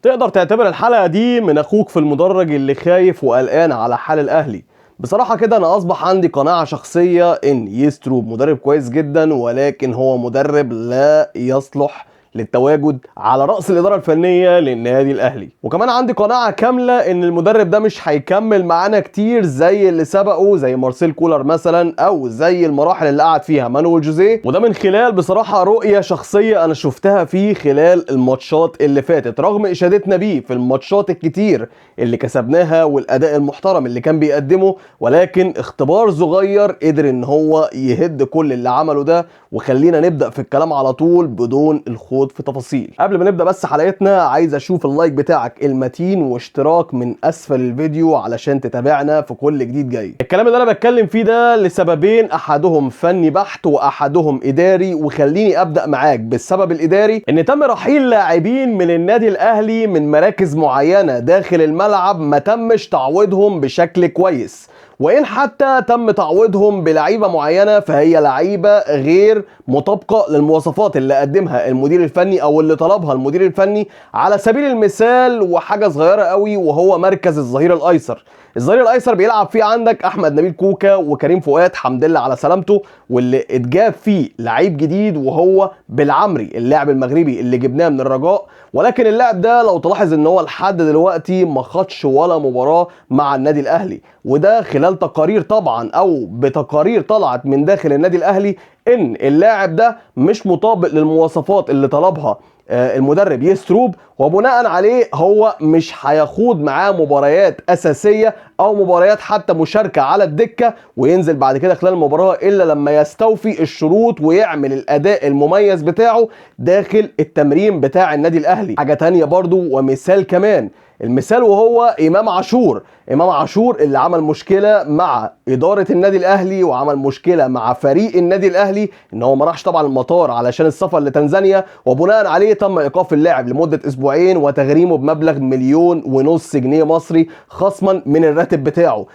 تقدر تعتبر الحلقة دي من أخوك في المدرج اللي خايف وقلقان على حال الأهلي. بصراحة كده أنا أصبح عندي قناعة شخصية إن يستروب مدرب كويس جدا، ولكن هو مدرب لا يصلح للتواجد على رأس الإدارة الفنية للنادي الأهلي. وكمان عندي قناعة كاملة إن المدرب ده مش هيكمل معانا كتير زي اللي سبقه، زي مارسيل كولر مثلا، أو زي المراحل اللي قعد فيها مانويل جوزيه. وده من خلال بصراحة رؤية شخصية أنا شفتها فيه خلال الماتشات اللي فاتت، رغم إشادتنا بيه في الماتشات الكتير اللي كسبناها والأداء المحترم اللي كان بيقدمه، ولكن اختبار صغير قدر إن هو يهد كل اللي عمله ده. وخلينا نبدأ في الكلام على طول بدون الخوض في تفاصيل. قبل ما نبدأ بس حلقتنا، عايز اشوف اللايك بتاعك المتين واشتراك من اسفل الفيديو علشان تتابعنا في كل جديد جاي. الكلام اللي انا بتكلم فيه ده لسببين، احدهم فني بحت واحدهم اداري. وخليني ابدأ معاك بالسبب الاداري، ان تم رحيل لاعبين من النادي الاهلي من مراكز معينة داخل الملعب ما تمش تعويضهم بشكل كويس، وإن حتى تم تعويضهم بلعيبة معينة فهي لعيبة غير مطابقة للمواصفات اللي قدمها المدير الفني أو اللي طلبها المدير الفني. على سبيل المثال وحاجة صغيرة قوي، وهو مركز الظهير الأيسر. الظهير الايسر بيلعب فيه عندك احمد نبيل كوكا وكريم فؤاد، حمد لله على سلامته، واللي اتجاب فيه لعيب جديد وهو بالعمري اللاعب المغربي اللي جبناه من الرجاء. ولكن اللاعب ده لو تلاحظ ان هو لحد دلوقتي ما خدش ولا مباراه مع النادي الاهلي، وده خلال تقارير طبعا او بتقارير طلعت من داخل النادي الاهلي ان اللاعب ده مش مطابق للمواصفات اللي طلبها المدرب يستروب، وبناء عليه هو مش هيخوض معاه مباريات اساسيه او مباريات حتى مشاركه على الدكه، وينزل بعد كده خلال المباراه الا لما يستوفي الشروط ويعمل الاداء المميز بتاعه داخل التمرين بتاع النادي الاهلي. حاجه تانية برضو ومثال كمان، المثال وهو امام عاشور. امام عاشور اللي عمل مشكله مع اداره النادي الاهلي وعمل مشكله مع فريق النادي الاهلي ان هو ما راحش طبعا المطار علشان السفر لتنزانيا، وبناء عليه تم ايقاف اللاعب لمده اسبوعين وتغريمه بمبلغ 1.5 مليون جنيه مصري خصما من الراتب بتاعه.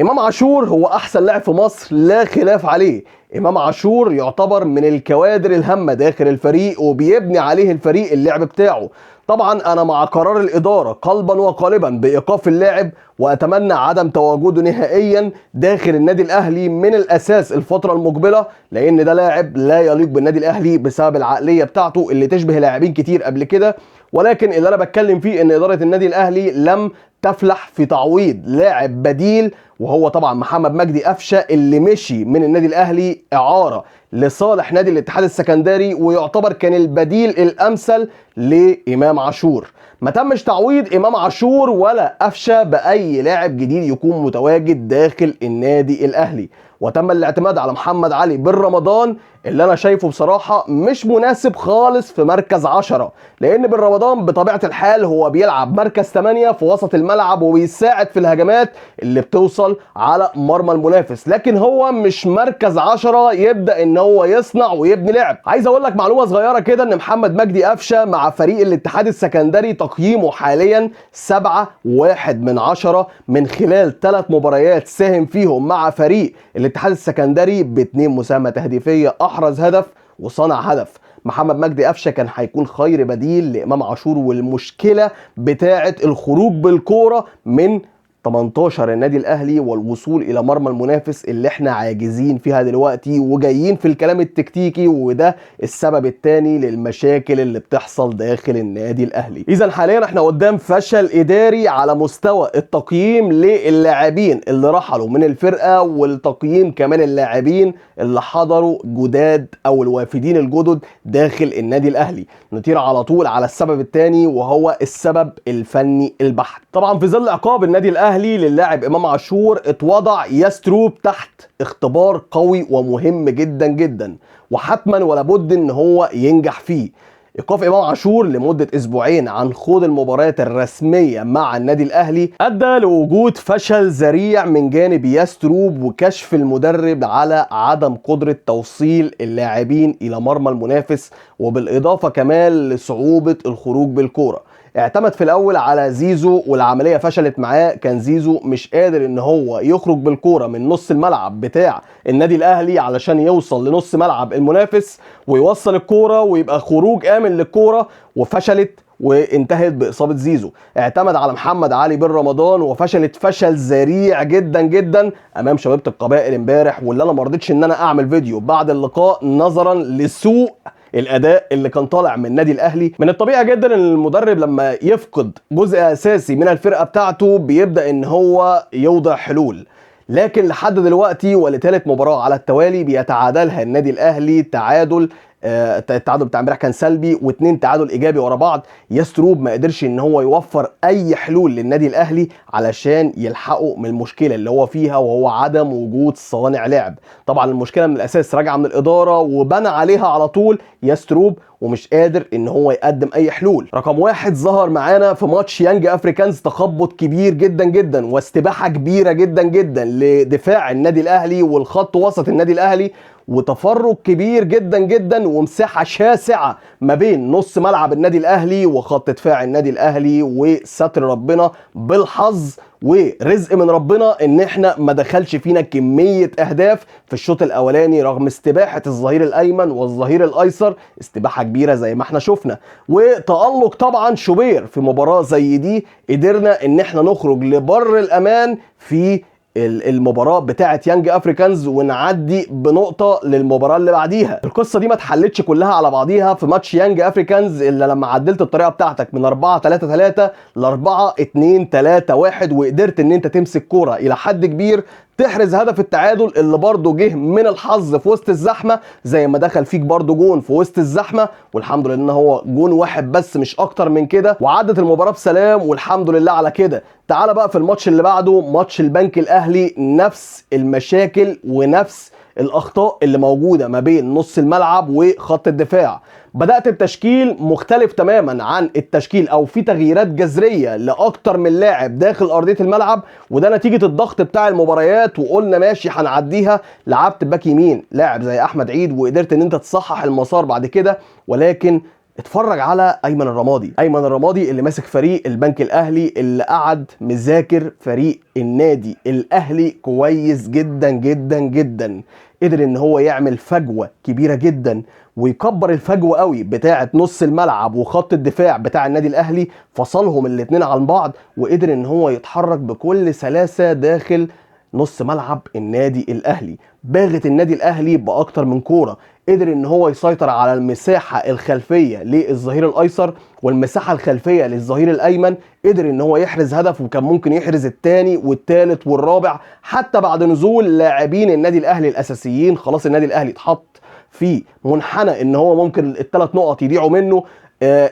امام عاشور هو احسن لاعب في مصر لا خلاف عليه. امام عاشور يعتبر من الكوادر الهامه داخل الفريق وبيبني عليه الفريق اللعب بتاعه. طبعا انا مع قرار الاداره قلبا وقالبا بايقاف اللاعب، واتمنى عدم تواجده نهائيا داخل النادي الاهلي من الاساس الفتره المقبله، لان ده لاعب لا يليق بالنادي الاهلي بسبب العقليه بتاعته اللي تشبه لاعبين كتير قبل كده. ولكن اللي انا بتكلم فيه ان اداره النادي الاهلي لم تفلح في تعويض لاعب بديل، وهو طبعا محمد مجدي قفشه اللي مشي من النادي الاهلي اعاره لصالح نادي الاتحاد السكندري، ويعتبر كان البديل الامثل لامام عاشور. ما تمش تعويض امام عاشور ولا قفشه باي لاعب جديد يكون متواجد داخل النادي الاهلي، وتم الاعتماد على محمد علي بن رمضان اللي انا شايفه بصراحه مش مناسب خالص في مركز 10، لان بن رمضان بطبيعه الحال هو بيلعب مركز 8 في وسط الملعب وبيساعد في الهجمات اللي بتوصل على مرمى المنافس، لكن هو مش مركز 10 يبدا ان هو يصنع ويبني لعب. عايز اقول لك معلومه صغيره كده، ان محمد مجدي قفشه مع فريق الاتحاد السكندري تقييمه حاليا 7.1 من خلال 3 مباريات ساهم فيهم مع فريق الاتحاد السكندري ب2 مساهمه تهديفيه، احرز هدف وصنع هدف. محمد مجدي قفشه كان هيكون خير بديل لامام عاشور، والمشكله بتاعه الخروج بالكوره من 18 النادي الاهلي والوصول الى مرمى المنافس اللي احنا عاجزين فيها دلوقتي وجايين في الكلام التكتيكي، وده السبب الثاني للمشاكل اللي بتحصل داخل النادي الاهلي. اذا حاليا احنا قدام فشل اداري على مستوى التقييم للاعبين اللي رحلوا من الفرقه، والتقييم كمان اللاعبين اللي حضروا جداد او الوافدين الجدد داخل النادي الاهلي. نطير على طول على السبب الثاني وهو السبب الفني البحت. طبعا في ظل عقاب النادي الاهلي للاعب امام عاشور اتوضع يستروب تحت اختبار قوي ومهم جدا جدا، وحتما ولا بد ان هو ينجح فيه. ايقاف امام عاشور لمده اسبوعين عن خوض المباريات الرسميه مع النادي الاهلي ادى لوجود فشل ذريع من جانب يستروب وكشف المدرب على عدم قدره توصيل اللاعبين الى مرمى المنافس، وبالاضافه كمان لصعوبه الخروج بالكوره. اعتمد في الاول على زيزو والعمليه فشلت معاه، كان زيزو مش قادر ان هو يخرج بالكوره من نص الملعب بتاع النادي الاهلي علشان يوصل لنص ملعب المنافس ويوصل الكوره ويبقى خروج امن للكوره، وفشلت وانتهت باصابه زيزو. اعتمد على محمد علي بن رمضان وفشلت فشل ذريع جدا جدا امام شبيبه القبائل امبارح، واللي انا ما رضيتش ان انا اعمل فيديو بعد اللقاء نظرا لسوء الاداء اللي كان طالع من النادي الاهلي. من الطبيعي جدا ان المدرب لما يفقد جزء اساسي من الفرقه بتاعته بيبدا ان هو يوضع حلول، لكن لحد دلوقتي ولثالث مباراه على التوالي بيتعادلها النادي الاهلي تعادل. التعادل بتاع امبارح كان سلبي، و2 تعادل ايجابي ورا بعض. يستروب ما قدرش ان هو يوفر اي حلول للنادي الاهلي علشان يلحقوا من المشكله اللي هو فيها، وهو عدم وجود صانع لعب. طبعا المشكله من الاساس راجعه من الاداره وبنى عليها على طول يستروب، ومش قادر ان هو يقدم اي حلول. رقم 1 ظهر معانا في ماتش يانج افريكانز تخبط كبير جدا جدا واستباحه كبيره جدا جدا لدفاع النادي الاهلي والخط وسط النادي الاهلي، وتفرق كبير جدا جدا ومساحه شاسعه ما بين نص ملعب النادي الاهلي وخط دفاع النادي الاهلي، وستر ربنا بالحظ ورزق من ربنا ان احنا ما دخلش فينا كميه اهداف في الشوط الاولاني رغم استباحه الظهير الايمن والظهير الايسر، استباحه كبيره زي ما احنا شفنا. وتالق طبعا شوبير في مباراه زي دي، قدرنا ان احنا نخرج لبر الامان في المباراه بتاعه يانج افريكانز ونعدي بنقطه للمباراه اللي بعديها. القصه دي ما اتحلتش كلها على بعضيها في ماتش يانج افريكانز الا لما عدلت الطريقه بتاعتك من 4-3-3 ل 4-2-3-1 وقدرت ان انت تمسك كوره الى حد كبير تحرز هدف التعادل اللي برضه جه من الحظ في وسط الزحمه، زي ما دخل فيك برضه جون في وسط الزحمه، والحمد لله ان هو جون واحد بس مش اكتر من كده، وعدت المباراه بسلام والحمد لله على كده. تعال بقى في الماتش اللي بعده، ماتش البنك الاهلي، نفس المشاكل ونفس الاخطاء اللي موجوده ما بين نص الملعب وخط الدفاع. بدأت بتشكيل مختلف تماما عن التشكيل، او في تغييرات جذريه لاكتر من لاعب داخل ارضيه الملعب، وده نتيجه الضغط بتاع المباريات، وقلنا ماشي هنعديها. لعبت باك يمين لاعب زي احمد عيد وقدرت ان انت تصحح المسار بعد كده، ولكن اتفرج على ايمن الرمادي. ايمن الرمادي اللي ماسك فريق البنك الاهلي، اللي قعد مذاكر فريق النادي الاهلي كويس جدا جدا جدا، قدر ان هو يعمل فجوه كبيره جدا ويكبر الفجوه قوي بتاعه نص الملعب وخط الدفاع بتاع النادي الاهلي، فصلهم الاثنين عن بعض، وقدر ان هو يتحرك بكل سلاسه داخل نص ملعب النادي الاهلي. باغت النادي الاهلي باكتر من كوره، قدر ان هو يسيطر على المساحه الخلفيه للظهير الايسر والمساحه الخلفيه للظهير الايمن، قدر ان هو يحرز هدف، وكان ممكن يحرز الثاني والثالث والرابع حتى بعد نزول لاعبين النادي الاهلي الاساسيين. خلاص النادي الاهلي اتحط في منحنى ان هو ممكن الثلاث نقط يضيعوا منه.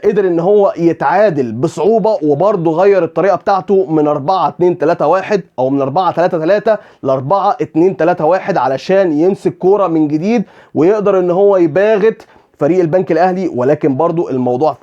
قدر ان هو يتعادل بصعوبه، وبرضه غير الطريقه بتاعته من 4-2-3-1 او من 4-3-3 ل 4-2-3-1 علشان يمسك كوره من جديد ويقدر ان هو يباغت فريق البنك الاهلي، ولكن برضه الموضوع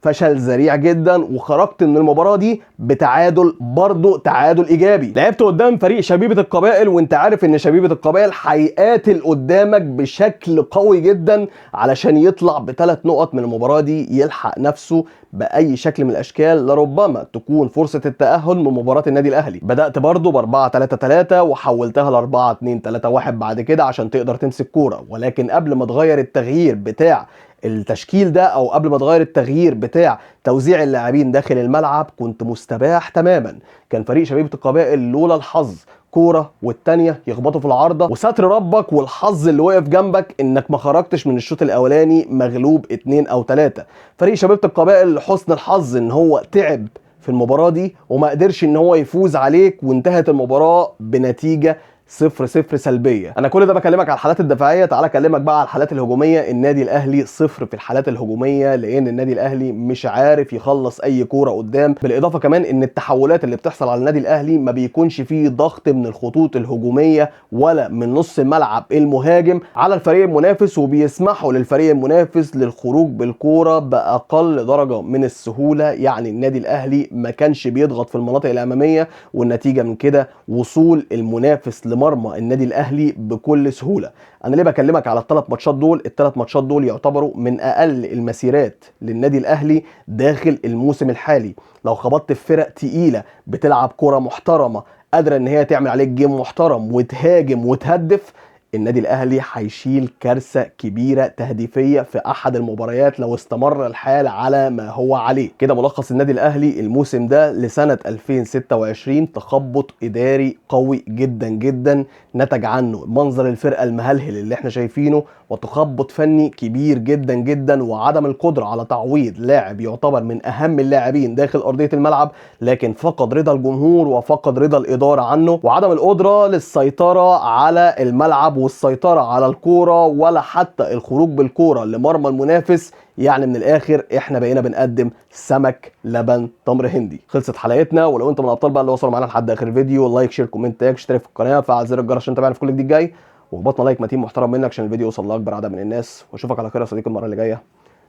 فشل ذريع جدا، وخرجت من المباراه دي بتعادل، برضه تعادل ايجابي. لعبت قدام فريق شبيبه القبائل، وانت عارف ان شبيبه القبائل هيقاتل قدامك بشكل قوي جدا علشان يطلع ب3 نقط من المباراه دي، يلحق نفسه باي شكل من الاشكال لربما تكون فرصه التاهل من مباراه النادي الاهلي. بدات برضه ب 4-3-3 وحولتها ل 4-2-3-1 بعد كده عشان تقدر تمسك كوره، ولكن قبل ما تغير التغيير بتاع التشكيل ده، او قبل ما تغير التغيير بتاع توزيع اللاعبين داخل الملعب، كنت مستباح تماما. كان فريق شبيبه القبائل لولا الحظ كوره والتانيه يخبطوا في العارضه وستر ربك والحظ اللي وقف جنبك انك ما خرجتش من الشوط الاولاني مغلوب 2 أو 3. فريق شبيبه القبائل لحسن الحظ ان هو تعب في المباراه دي وما قدرش ان هو يفوز عليك، وانتهت المباراه بنتيجه 0-0 سلبيه. انا كل ده بكلمك على الحالات الدفاعيه، تعالى اكلمك بقى على الحالات الهجوميه. النادي الاهلي 0 في الحالات الهجوميه، لان النادي الاهلي مش عارف يخلص اي كوره قدام. بالاضافه كمان ان التحولات اللي بتحصل على النادي الاهلي ما بيكونش فيه ضغط من الخطوط الهجوميه ولا من نص الملعب المهاجم على الفريق المنافس، وبيسمحوا للفريق المنافس للخروج بالكوره باقل درجه من السهوله. يعني النادي الاهلي ما كانش بيضغط في المناطق الاماميه، والنتيجه من كده وصول المنافس لمرمى النادي الاهلي بكل سهوله. انا ليه بكلمك على الثلاث ماتشات دول؟ الثلاث ماتشات دول يعتبروا من اقل المسيرات للنادي الاهلي داخل الموسم الحالي. لو خبطت في فرق تقيله بتلعب كره محترمه قادره ان هي تعمل عليك جيم محترم وتهاجم وتهدف، النادي الاهلي هيشيل كارثه كبيره تهديفيه في احد المباريات لو استمر الحال على ما هو عليه. كده ملخص النادي الاهلي الموسم ده لسنه 2026: تخبط اداري قوي جدا جدا نتج عنه منظر الفرقه المهلهل اللي احنا شايفينه، وتخبط فني كبير جدا جدا، وعدم القدره على تعويض لاعب يعتبر من اهم اللاعبين داخل ارضيه الملعب، لكن فقد رضا الجمهور وفقد رضا الاداره عنه، وعدم القدره للسيطره على الملعب والسيطره على الكوره ولا حتى الخروج بالكوره لمرمى المنافس. يعني من الاخر احنا بقينا بنقدم سمك لبن تمر هندي. خلصت حلقتنا، ولو انت من الابطال بقى اللي وصلوا معانا لحد اخر الفيديو، لايك شير كومنت تاج، اشترك في القناه، فعل زر الجرس عشان تتابعنا في كل جديد جاي، وخبطنا لايك متين محترم منك عشان الفيديو يوصل لاكبر عدد من الناس. واشوفك على خير يا صديقي المره اللي جايه.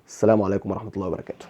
السلام عليكم ورحمه الله وبركاته.